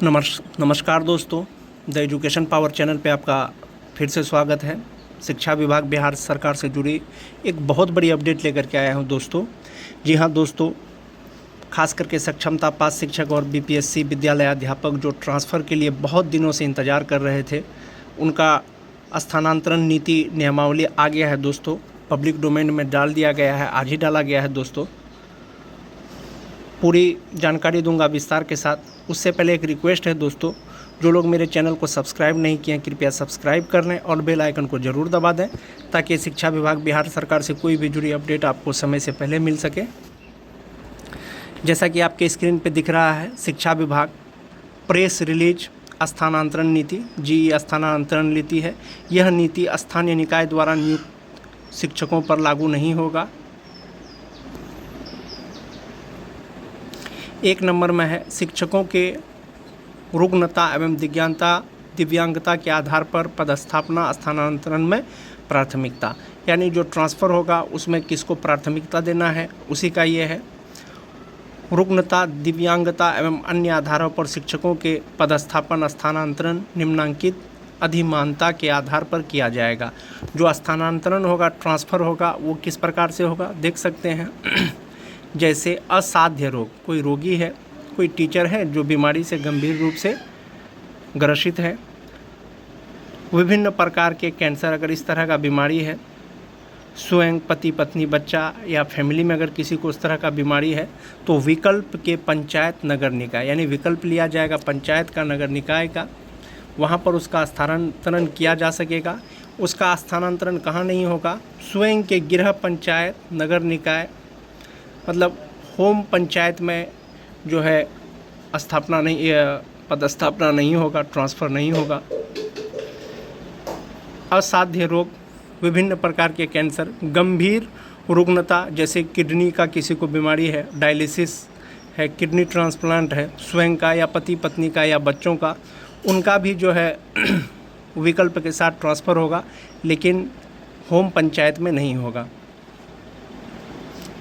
नमस्कार दोस्तों, the education power channel पे आपका फिर से स्वागत है। शिक्षा विभाग बिहार सरकार से जुड़ी एक बहुत बड़ी अपडेट लेकर के आया हूँ दोस्तों। जी हाँ दोस्तों, खास करके सक्षमता पास शिक्षक और बीपीएससी विद्यालय अध्यापक जो ट्रांसफ़र के लिए बहुत दिनों से इंतज़ार कर रहे थे, उनका स्थानांतरण नीति नियमावली आ गया है दोस्तों। पब्लिक डोमेन में डाल दिया गया है, आज ही डाला गया है दोस्तों। पूरी जानकारी दूंगा विस्तार के साथ। उससे पहले एक रिक्वेस्ट है दोस्तों, जो लोग मेरे चैनल को सब्सक्राइब नहीं किए हैं कृपया सब्सक्राइब कर लें और बेल आइकन को ज़रूर दबा दें, ताकि शिक्षा विभाग बिहार सरकार से कोई भी जुड़ी अपडेट आपको समय से पहले मिल सके। जैसा कि आपके स्क्रीन पे दिख रहा है, शिक्षा विभाग प्रेस रिलीज स्थानांतरण नीति जी स्थानांतरण नीति है। यह नीति स्थानीय निकाय द्वारा नियुक्त शिक्षकों पर लागू नहीं होगा। एक नंबर में है, शिक्षकों के रुग्णता एवं दिव्यांगता के आधार पर पदस्थापना स्थानांतरण में प्राथमिकता, यानी जो ट्रांसफ़र होगा उसमें किसको प्राथमिकता देना है उसी का ये है। रुग्णता, दिव्यांगता एवं अन्य आधारों पर शिक्षकों के पदस्थापन स्थानांतरण निम्नांकित अधिमानता के आधार पर किया जाएगा। जो स्थानांतरण होगा, ट्रांसफ़र होगा, वो किस प्रकार से होगा देख सकते हैं। जैसे असाध्य रोग, कोई रोगी है, कोई टीचर है जो बीमारी से गंभीर रूप से ग्रसित है, विभिन्न प्रकार के कैंसर, अगर इस तरह का बीमारी है, स्वयं, पति पत्नी, बच्चा या फैमिली में अगर किसी को उस तरह का बीमारी है, तो विकल्प के पंचायत नगर निकाय, यानी विकल्प लिया जाएगा पंचायत का, नगर निकाय का, वहाँ पर उसका स्थानांतरण किया जा सकेगा। उसका स्थानांतरण कहाँ नहीं होगा? स्वयं के गृह पंचायत, नगर निकाय, मतलब होम पंचायत में जो है पदस्थापना नहीं होगा, ट्रांसफ़र नहीं होगा। असाध्य रोग, विभिन्न प्रकार के कैंसर, गंभीर रुग्णता जैसे किडनी का किसी को बीमारी है, डायलिसिस है, किडनी ट्रांसप्लांट है, स्वयं का या पति पत्नी का या बच्चों का, उनका भी जो है विकल्प के साथ ट्रांसफ़र होगा, लेकिन होम पंचायत में नहीं होगा।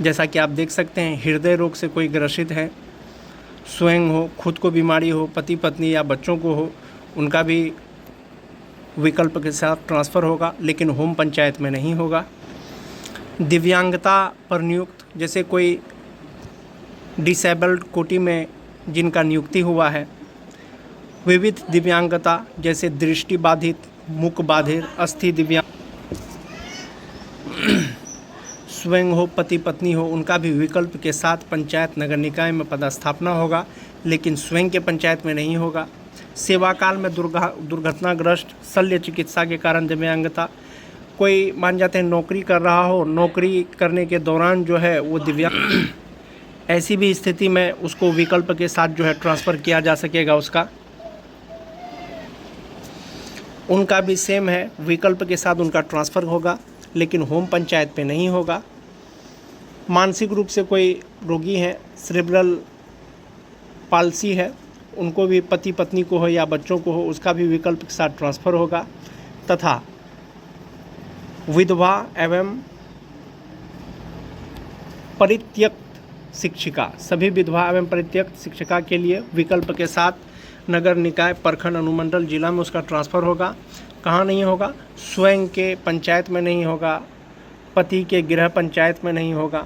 जैसा कि आप देख सकते हैं, हृदय रोग से कोई ग्रसित है, स्वयं हो, खुद को बीमारी हो, पति पत्नी या बच्चों को हो, उनका भी विकल्प के साथ ट्रांसफ़र होगा, लेकिन होम पंचायत में नहीं होगा। दिव्यांगता पर नियुक्त, जैसे कोई डिसेबल्ड कोटि में जिनका नियुक्ति हुआ है, विविध दिव्यांगता जैसे दृष्टि बाधित, मुख बाधिर, अस्थि दिव्यांग, स्वयं हो, पति पत्नी हो, उनका भी विकल्प के साथ पंचायत नगर निकाय में पदस्थापना होगा, लेकिन स्वयं के पंचायत में नहीं होगा। सेवा काल में दुर्घटनाग्रस्त, शल्य चिकित्सा के कारण दिव्यांगता, कोई मान जाते हैं नौकरी कर रहा हो, नौकरी करने के दौरान जो है वो दिव्यांग, ऐसी भी स्थिति में उसको विकल्प के साथ जो है ट्रांसफ़र किया जा सकेगा। उनका भी सेम है, विकल्प के साथ उनका ट्रांसफ़र होगा, लेकिन होम पंचायत पे नहीं होगा। मानसिक रूप से कोई रोगी है, सेरेब्रल पाल्सी है, उनको भी पति पत्नी को हो या बच्चों को हो, उसका भी विकल्प के साथ ट्रांसफ़र होगा। तथा विधवा एवं परित्यक्त शिक्षिका, सभी विधवा एवं परित्यक्त शिक्षिका के लिए विकल्प के साथ नगर निकाय, प्रखंड, अनुमंडल, जिला में उसका ट्रांसफ़र होगा। कहाँ नहीं होगा? स्वयं के पंचायत में नहीं होगा, पति के गृह पंचायत में नहीं होगा।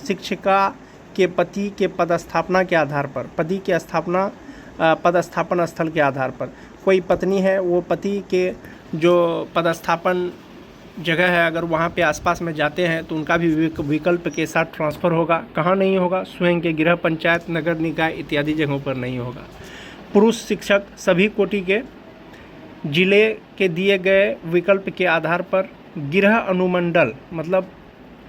शिक्षिका के पति के पदस्थापना के आधार पर, पदस्थापन स्थल के आधार पर, कोई पत्नी है, वो पति के जो पदस्थापन जगह है, अगर वहाँ पे आसपास में जाते हैं तो उनका भी विकल्प के साथ ट्रांसफ़र होगा। कहाँ नहीं होगा? स्वयं के गृह पंचायत, नगर निकाय इत्यादि जगहों पर नहीं होगा। पुरुष शिक्षक सभी कोटि के जिले के दिए गए विकल्प के आधार पर गृह अनुमंडल, मतलब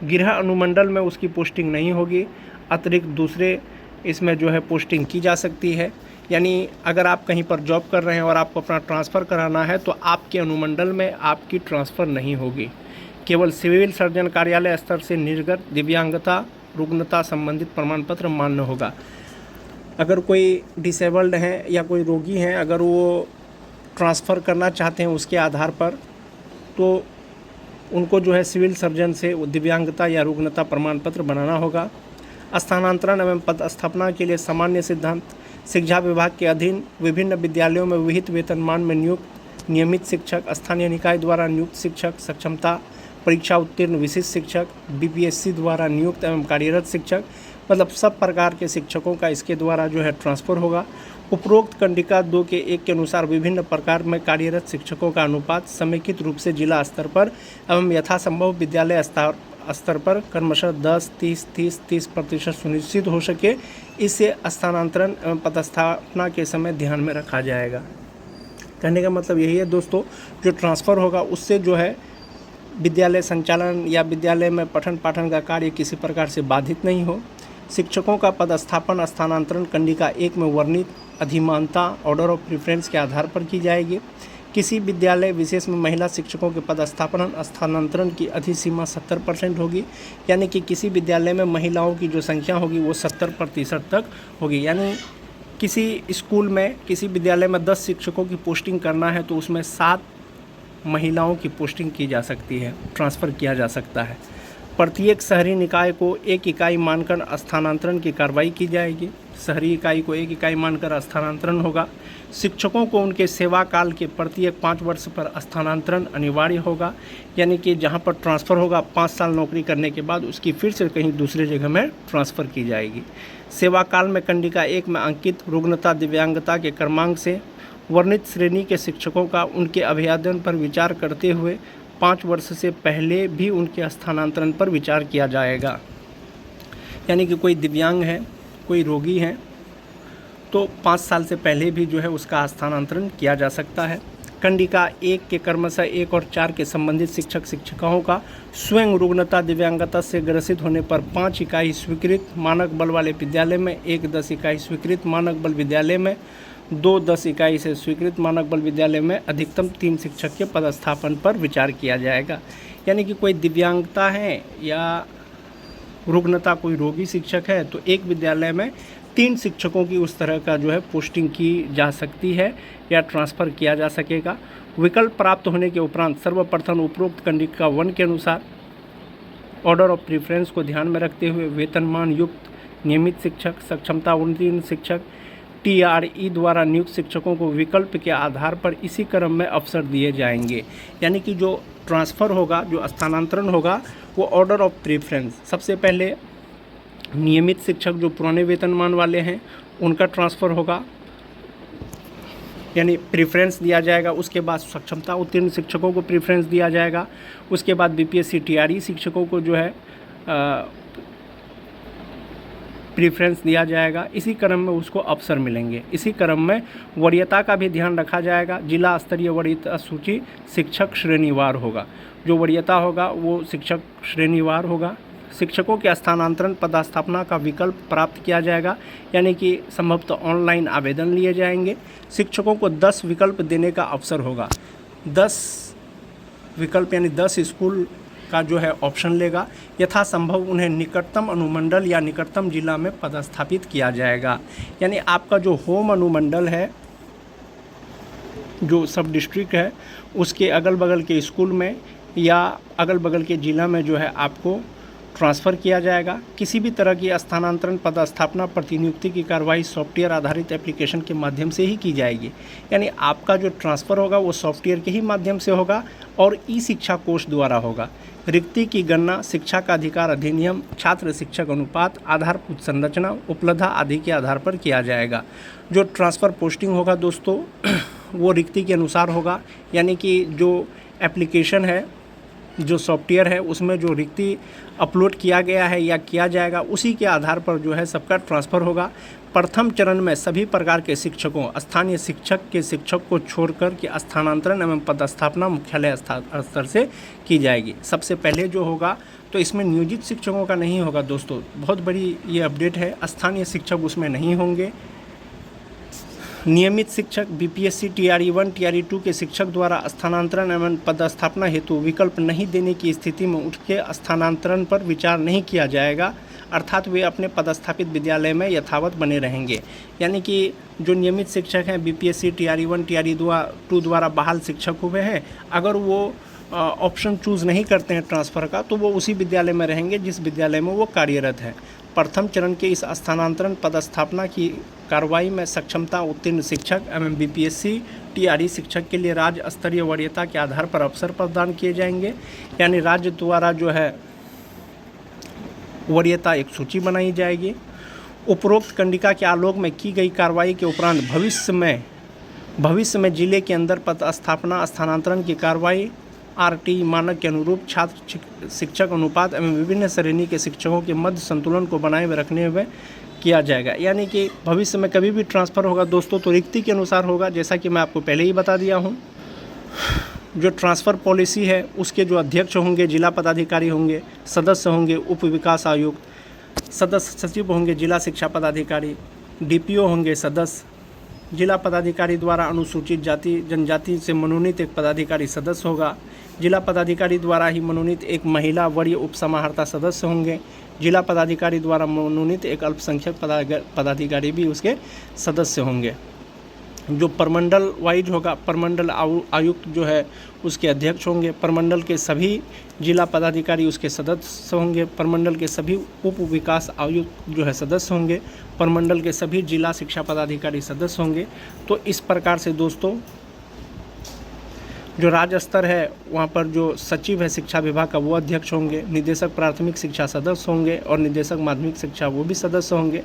गृह अनुमंडल में उसकी पोस्टिंग नहीं होगी, अतिरिक्त दूसरे इसमें जो है पोस्टिंग की जा सकती है। यानी अगर आप कहीं पर जॉब कर रहे हैं और आपको अपना ट्रांसफ़र कराना है तो आपके अनुमंडल में आपकी ट्रांसफ़र नहीं होगी। केवल सिविल सर्जन कार्यालय स्तर से निर्गत दिव्यांगता, रुग्णता संबंधित प्रमाण पत्र मान्य होगा। अगर कोई डिसेबल्ड हैं या कोई रोगी हैं, अगर वो ट्रांसफ़र करना चाहते हैं उसके आधार पर, तो उनको जो है सिविल सर्जन से दिव्यांगता या रुग्णता प्रमाण पत्र बनाना होगा। स्थानांतरण एवं पदस्थापना के लिए सामान्य सिद्धांत, शिक्षा विभाग के अधीन विभिन्न विद्यालयों में विहित वेतनमान में नियुक्त नियमित शिक्षक, स्थानीय निकाय द्वारा नियुक्त शिक्षक, सक्षमता परीक्षा उत्तीर्ण विशिष्ट शिक्षक, बीपीएससी द्वारा नियुक्त एवं कार्यरत शिक्षक, मतलब सब प्रकार के शिक्षकों का इसके द्वारा जो है ट्रांसफ़र होगा। उपरोक्त कंडिका 2 के 1 के अनुसार विभिन्न प्रकार में कार्यरत शिक्षकों का अनुपात समेकित रूप से जिला स्तर पर एवं यथासंभव विद्यालय स्तर पर क्रमशः 10, 30, 30, 30% सुनिश्चित हो सके, इसे स्थानांतरण एवं पदस्थापना के समय ध्यान में रखा जाएगा। कहने का मतलब यही है दोस्तों, जो ट्रांसफ़र होगा उससे जो है विद्यालय संचालन या विद्यालय में पठन पाठन का कार्य किसी प्रकार से बाधित नहीं हो। शिक्षकों का पदस्थापन स्थानांतरण कंडिका 1 में वर्णित अधिमानता ऑर्डर ऑफ प्रेफरेंस के आधार पर की जाएगी। किसी विद्यालय विशेष में महिला शिक्षकों के पदस्थापन स्थानांतरण की अधिसीमा 70% होगी, यानी कि किसी विद्यालय में महिलाओं की जो संख्या होगी वो 70% तक होगी। यानी किसी स्कूल में, किसी विद्यालय में 10 शिक्षकों की पोस्टिंग करना है तो उसमें 7 महिलाओं की पोस्टिंग की जा सकती है, ट्रांसफ़र किया जा सकता है। प्रत्येक शहरी निकाय को 1 इकाई मानकर स्थानांतरण की कार्रवाई की जाएगी। शहरी इकाई को 1 इकाई मानकर स्थानांतरण होगा। शिक्षकों को उनके सेवा काल के प्रत्येक 5 वर्ष पर स्थानांतरण अनिवार्य होगा, यानी कि जहां पर ट्रांसफ़र होगा 5 साल नौकरी करने के बाद उसकी फिर से कहीं दूसरी जगह में ट्रांसफ़र की जाएगी। सेवा काल में कंडिका 1 में अंकित रुग्णता दिव्यांगता के क्रमांक से वर्णित श्रेणी के शिक्षकों का उनके अभिवादन पर विचार करते हुए 5 वर्ष से पहले भी उनके स्थानांतरण पर विचार किया जाएगा। यानी कि कोई दिव्यांग है, कोई रोगी है, तो 5 साल से पहले भी जो है उसका स्थानांतरण किया जा सकता है। कंडिका 1 के क्रमशः 1 और 4 के संबंधित शिक्षक शिक्षिकाओं का स्वयं रुग्णता दिव्यांगता से ग्रसित होने पर 5 इकाई स्वीकृत मानक बल वाले विद्यालय में, 1 10 इकाई स्वीकृत मानक बल विद्यालय में, 2 10 इकाई से स्वीकृत मानक बल विद्यालय में अधिकतम 3 शिक्षक के पदस्थापन पर विचार किया जाएगा। यानी कि कोई दिव्यांगता है या रुग्णता कोई रोगी शिक्षक है तो एक विद्यालय में 3 शिक्षकों की उस तरह का जो है पोस्टिंग की जा सकती है या ट्रांसफ़र किया जा सकेगा। विकल्प प्राप्त होने के उपरांत सर्वप्रथम उपरोक्त कंडिका 1 के अनुसार ऑर्डर ऑफ प्रेफरेंस को ध्यान में रखते हुए वेतनमान युक्त नियमित शिक्षक, सक्षमता उत्तीर्ण शिक्षक, TRE द्वारा नियुक्त शिक्षकों को विकल्प के आधार पर इसी क्रम में अवसर दिए जाएंगे। यानी कि जो ट्रांसफ़र होगा, जो स्थानांतरण होगा, वो ऑर्डर ऑफ प्रेफरेंस, सबसे पहले नियमित शिक्षक जो पुराने वेतनमान वाले हैं उनका ट्रांसफ़र होगा, यानी प्रेफरेंस दिया जाएगा। उसके बाद सक्षमता उत्तीर्ण शिक्षकों को प्रेफरेंस दिया जाएगा। उसके बाद BPSC TRE शिक्षकों को जो है प्रेफरेंस दिया जाएगा। इसी क्रम में उसको अवसर मिलेंगे। इसी क्रम में वरीयता का भी ध्यान रखा जाएगा। जिला स्तरीय वरीयता सूची शिक्षक श्रेणीवार होगा। जो वरीयता होगा वो शिक्षक श्रेणीवार होगा। शिक्षकों के स्थानांतरण पदस्थापना का विकल्प प्राप्त किया जाएगा, यानी कि संभवतः ऑनलाइन आवेदन लिए जाएंगे। शिक्षकों को 10 विकल्प देने का अवसर होगा। 10 विकल्प यानी 10 स्कूल का जो है ऑप्शन लेगा। यथासंभव उन्हें निकटतम अनुमंडल या निकटतम जिला में पदस्थापित किया जाएगा। यानी आपका जो होम अनुमंडल है, जो सब डिस्ट्रिक्ट है, उसके अगल बगल के स्कूल में या अगल बगल के ज़िला में जो है आपको ट्रांसफ़र किया जाएगा। किसी भी तरह की स्थानांतरण पदस्थापना प्रतिनियुक्ति की कार्रवाई सॉफ्टवेयर आधारित एप्लीकेशन के माध्यम से ही की जाएगी। यानी आपका जो ट्रांसफ़र होगा वो सॉफ्टवेयर के ही माध्यम से होगा और ई-शिक्षा कोष द्वारा होगा। रिक्ति की गणना शिक्षा का अधिकार अधिनियम, छात्र शिक्षक अनुपात, आधारभूत संरचना, उपलब्धता आदि के आधार पर किया जाएगा। जो ट्रांसफ़र पोस्टिंग होगा दोस्तों वो रिक्ति के अनुसार होगा, यानी कि जो एप्लीकेशन है, जो सॉफ्टवेयर है, उसमें जो रिक्ति अपलोड किया गया है या किया जाएगा उसी के आधार पर जो है सबका ट्रांसफ़र होगा। प्रथम चरण में सभी प्रकार के शिक्षकों, स्थानीय शिक्षक के शिक्षक को छोड़कर के स्थानांतरण एवं पदस्थापना मुख्यालय स्तर से की जाएगी। सबसे पहले जो होगा तो इसमें नियोजित शिक्षकों का नहीं होगा दोस्तों, बहुत बड़ी ये अपडेट है। स्थानीय शिक्षक उसमें नहीं होंगे। नियमित शिक्षक BPSC TRE 1 TRE 2 के शिक्षक द्वारा स्थानांतरण एवं पदस्थापना हेतु विकल्प नहीं देने की स्थिति में उनके स्थानांतरण पर विचार नहीं किया जाएगा, अर्थात वे अपने पदस्थापित विद्यालय में यथावत बने रहेंगे। यानी कि जो नियमित शिक्षक हैं BPSC TRE 1 TRE 2 द्वारा बहाल शिक्षक हुए हैं, अगर वो ऑप्शन चूज़ नहीं करते हैं ट्रांसफ़र का तो वो उसी विद्यालय में रहेंगे जिस विद्यालय में वो कार्यरत है। प्रथम चरण के इस स्थानांतरण पदस्थापना की कार्रवाई में सक्षमता उत्तीर्ण शिक्षक एवं बीपीएससी टीआरई शिक्षक के लिए राज्य स्तरीय वरीयता के आधार पर अवसर प्रदान किए जाएंगे। यानी राज्य द्वारा जो है वरीयता एक सूची बनाई जाएगी। उपरोक्त कंडिका के आलोक में की गई कार्रवाई के उपरांत भविष्य में जिले के अंदर पदस्थापना स्थानांतरण की कार्रवाई आरटी मानक के अनुरूप छात्र शिक्षक अनुपात एवं विभिन्न श्रेणी के शिक्षकों के मध्य संतुलन को बनाए हुए रखने हुए किया जाएगा। यानी कि भविष्य में कभी भी ट्रांसफ़र होगा दोस्तों तो रिक्ति के अनुसार होगा, जैसा कि मैं आपको पहले ही बता दिया हूँ। जो ट्रांसफ़र पॉलिसी है उसके जो अध्यक्ष होंगे जिला पदाधिकारी होंगे, सदस्य होंगे उप विकास आयुक्त, सदस्य सचिव होंगे जिला शिक्षा पदाधिकारी, डीपीओ होंगे सदस्य, जिला पदाधिकारी द्वारा अनुसूचित जाति जनजाति से मनोनीत एक पदाधिकारी सदस्य होगा, जिला पदाधिकारी द्वारा ही मनोनीत एक महिला वरीय उपसमाहर्ता सदस्य होंगे, जिला पदाधिकारी द्वारा मनोनीत एक अल्पसंख्यक पदाधिकारी भी उसके सदस्य होंगे। जो प्रमंडल वाइज होगा, प्रमंडल आयुक्त जो है उसके अध्यक्ष होंगे, प्रमंडल के सभी जिला पदाधिकारी उसके सदस्य होंगे, प्रमंडल के सभी उप विकास आयुक्त जो है सदस्य होंगे, प्रमंडल के सभी जिला शिक्षा पदाधिकारी सदस्य होंगे। तो इस प्रकार से दोस्तों जो राज्य स्तर है वहाँ पर जो सचिव है शिक्षा विभाग का वो अध्यक्ष होंगे, निदेशक प्राथमिक शिक्षा सदस्य होंगे और निदेशक माध्यमिक शिक्षा वो भी सदस्य होंगे।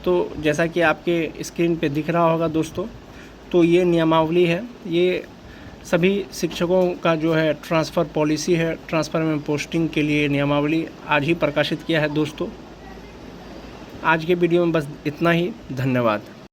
तो जैसा कि आपके स्क्रीन पे दिख रहा होगा दोस्तों, तो ये नियमावली है, ये सभी शिक्षकों का जो है ट्रांसफ़र पॉलिसी है, ट्रांसफ़र में पोस्टिंग के लिए नियमावली आज ही प्रकाशित किया है दोस्तों। आज के वीडियो में बस इतना ही, धन्यवाद।